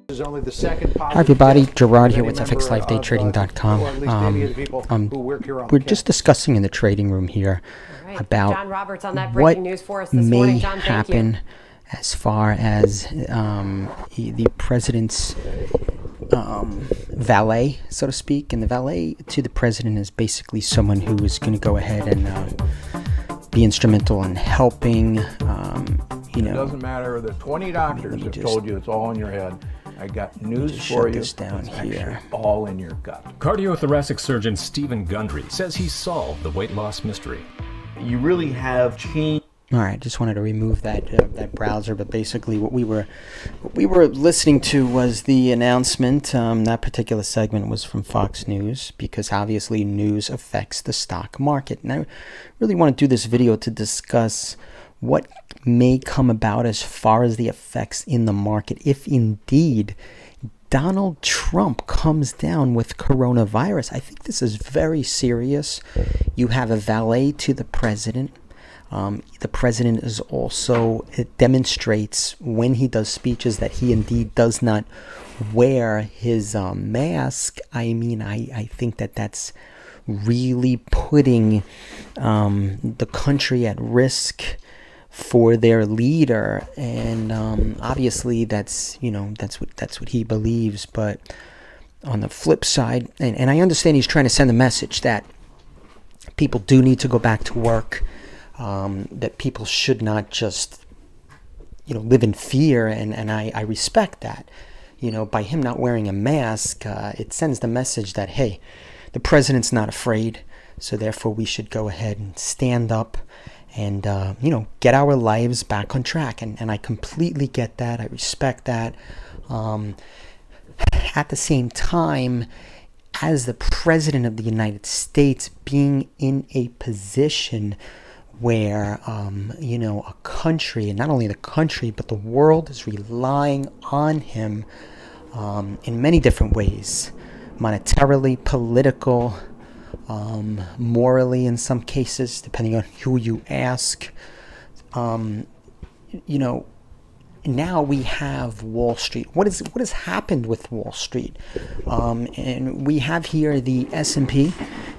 Is only the second Hi everybody, Gerard here with FXLifeDayTrading.com. We're just discussing in the trading room here about John Roberts on that what breaking news for us this may morning. John, thank you. happen as far as the president's valet, so to speak. And the valet to the president is basically someone who is going to go ahead and be instrumental in helping. It doesn't matter. The 20 doctors have told you it's all in your head. I got news for you. Down it's here. All in your gut. Cardiothoracic surgeon Stephen Gundry says he's solved the weight loss mystery. You really have changed. All right, just wanted to remove that browser, but basically what we were listening to was the announcement. That particular segment was from Fox News because obviously news affects the stock market. And I really want to do this video to discuss what may come about as far as the effects in the market if indeed Donald Trump comes down with coronavirus. I think this is very serious. You have a valet to the president. The president is also, it demonstrates when he does speeches that he indeed does not wear his mask. I mean, I think that's really putting the country at risk for their leader, and obviously that's what he believes. But on the flip side, and I understand he's trying to send a message that people do need to go back to work, that people should not just live in fear, and I respect that. By him not wearing a mask, it sends the message that, hey, the president's not afraid, so therefore we should go ahead and stand up and get our lives back on track. And I completely get that. I respect that. At the same time, as the president of the United States, being in a position where a country, and not only the country but the world, is relying on him in many different ways, monetarily, political, morally in some cases, depending on who you ask. Now we have Wall Street. What has happened with Wall Street? And we have here the S&P,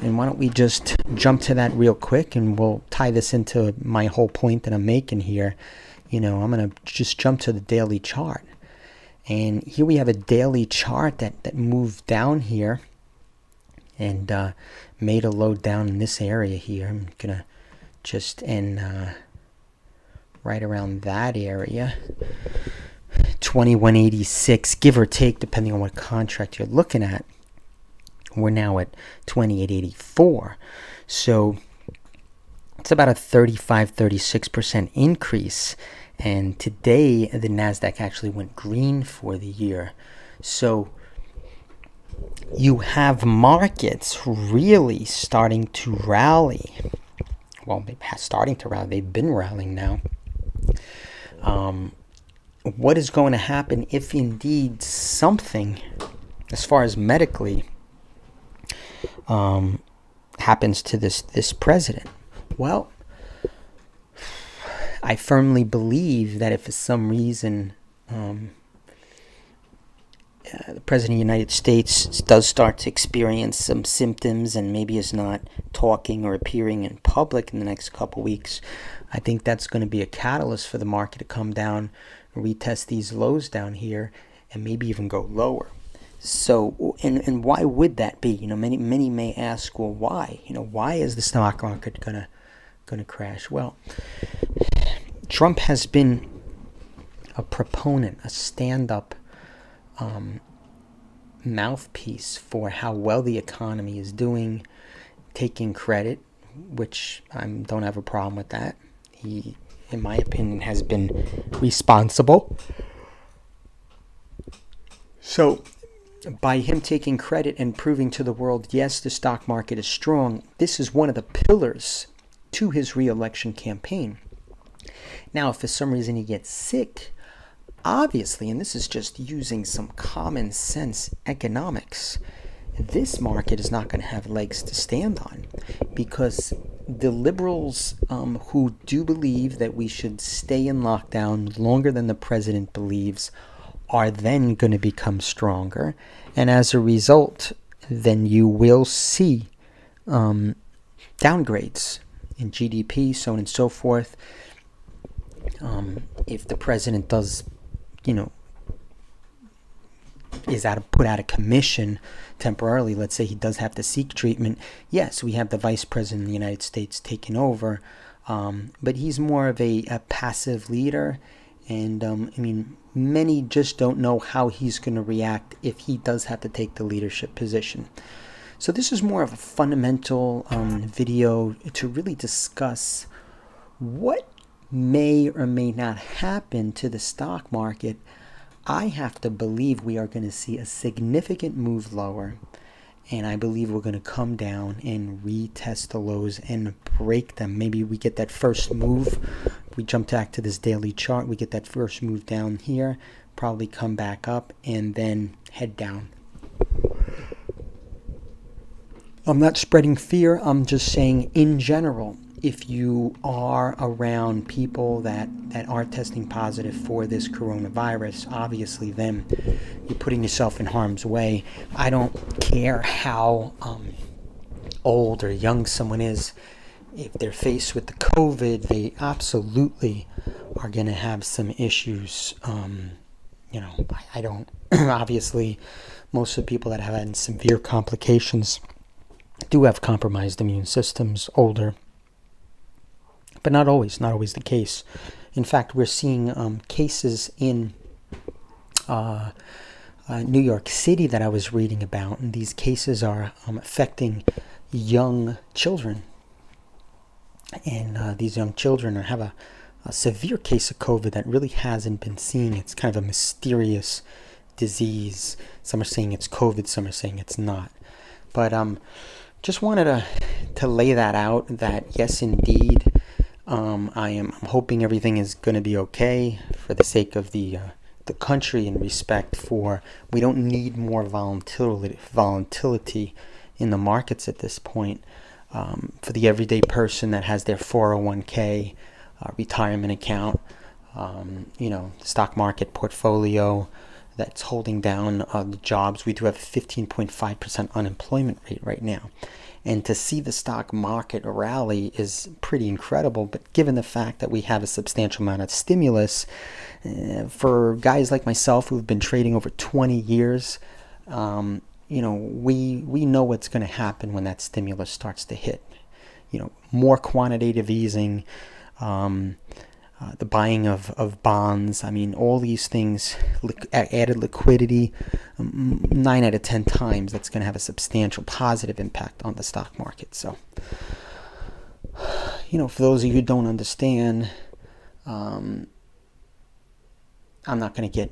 and why don't we just jump to that real quick, and we'll tie this into my whole point that I'm making here. I'm going to just jump to the daily chart. And here we have a daily chart that moved down here and made a low down in this area here. I'm going to just end right around that area, 2186, give or take, depending on what contract you're looking at. We're now at 2884. So it's about a 36% increase. And today, the NASDAQ actually went green for the year. So you have markets really starting to rally. Well, starting to rally. They've been rallying now. What is going to happen if indeed something, as far as medically, happens to this president? Well, I firmly believe that if for some reason the President of the United States does start to experience some symptoms and maybe is not talking or appearing in public in the next couple weeks, I think that's going to be a catalyst for the market to come down, retest these lows down here, and maybe even go lower. So, and why would that be? Many may ask, well, why? Why is the stock market gonna crash? Well, Trump has been a proponent, a stand-up mouthpiece for how well the economy is doing, taking credit, which I don't have a problem with that. He, in my opinion, has been responsible. So by him taking credit and proving to the world, yes, the stock market is strong, this is one of the pillars to his re-election campaign. Now, if for some reason he gets sick, obviously, and this is just using some common sense economics, this market is not going to have legs to stand on, because the liberals who do believe that we should stay in lockdown longer than the president believes are then going to become stronger. And as a result, then you will see downgrades in GDP, so on and so forth. If the president does, is put out of commission temporarily, let's say he does have to seek treatment, yes, we have the vice president of the United States taking over, but he's more of a passive leader, and many just don't know how he's going to react if he does have to take the leadership position. So this is more of a fundamental video to really discuss what may or may not happen to the stock market. I have to believe we are going to see a significant move lower, and I believe we're going to come down and retest the lows and break them. Maybe we get that first move. We jump back to this daily chart. We get that first move down here, probably come back up, and then head down. I'm not spreading fear. I'm just saying in general, if you are around people that are testing positive for this coronavirus, obviously then you're putting yourself in harm's way. I don't care how old or young someone is. If they're faced with the COVID, they absolutely are going to have some issues. I don't, obviously, most of the people that have had severe complications do have compromised immune systems, older. But not always the case. In fact, we're seeing cases in New York City that I was reading about, and these cases are affecting young children. And these young children have a severe case of COVID that really hasn't been seen. It's kind of a mysterious disease. Some are saying it's COVID, some are saying it's not. But just wanted to lay that out, that yes, indeed, I'm hoping everything is going to be okay for the sake of the country and respect for, we don't need more volatility in the markets at this point. For the everyday person that has their 401k, retirement account, stock market portfolio that's holding down the jobs. We do have a 15.5% unemployment rate right now. And to see the stock market rally is pretty incredible. But given the fact that we have a substantial amount of stimulus, for guys like myself who've been trading over 20 years, we know what's going to happen when that stimulus starts to hit. More quantitative easing, the buying of bonds. All these things, added liquidity, 9 out of 10 times that's going to have a substantial positive impact on the stock market. So, for those of you who don't understand, I'm not going to get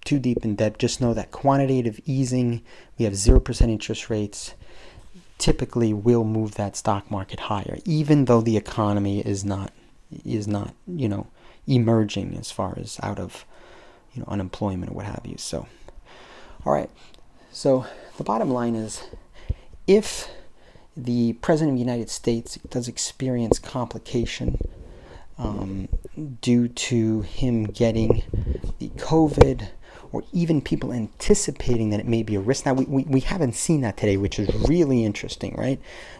too deep in depth. Just know that quantitative easing, we have 0% interest rates, typically will move that stock market higher, even though the economy is not emerging as far as out of unemployment or what have you. So all right, so the bottom line is, if the president of the United States does experience complication due to him getting the COVID, or even people anticipating that it may be a risk. Now, we haven't seen that today, which is really interesting, right?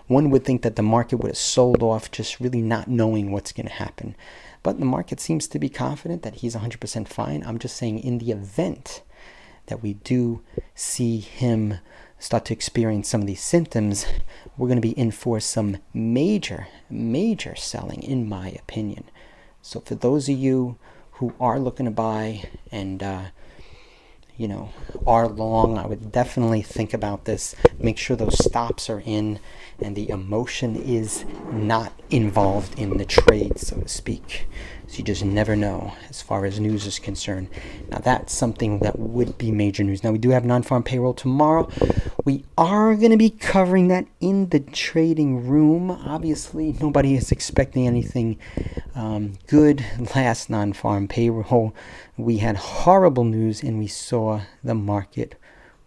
One would think that the market would have sold off just really not knowing what's going to happen. But the market seems to be confident that he's 100% fine. I'm just saying, in the event that we do see him start to experience some of these symptoms, we're going to be in for some major selling, in my opinion. So for those of you who are looking to buy and are long, I would definitely think about this. Make sure those stops are in and the emotion is not involved in the trade, so to speak. So you just never know as far as news is concerned. Now that's something that would be major news. Now we do have non-farm payroll tomorrow. We are going to be covering that in the trading room. Obviously, nobody is expecting anything good. Last non-farm payroll, we had horrible news and we saw the market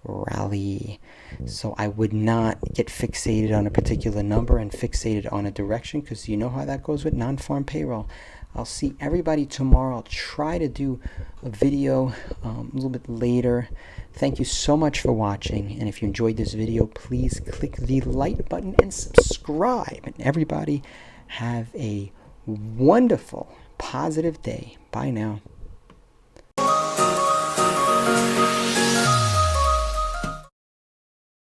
rally. So I would not get fixated on a particular number and fixated on a direction, because you know how that goes with non-farm payroll. I'll see everybody tomorrow. I'll try to do a video a little bit later. Thank you so much for watching. And if you enjoyed this video, please click the like button and subscribe. And everybody have a wonderful, positive day. Bye now.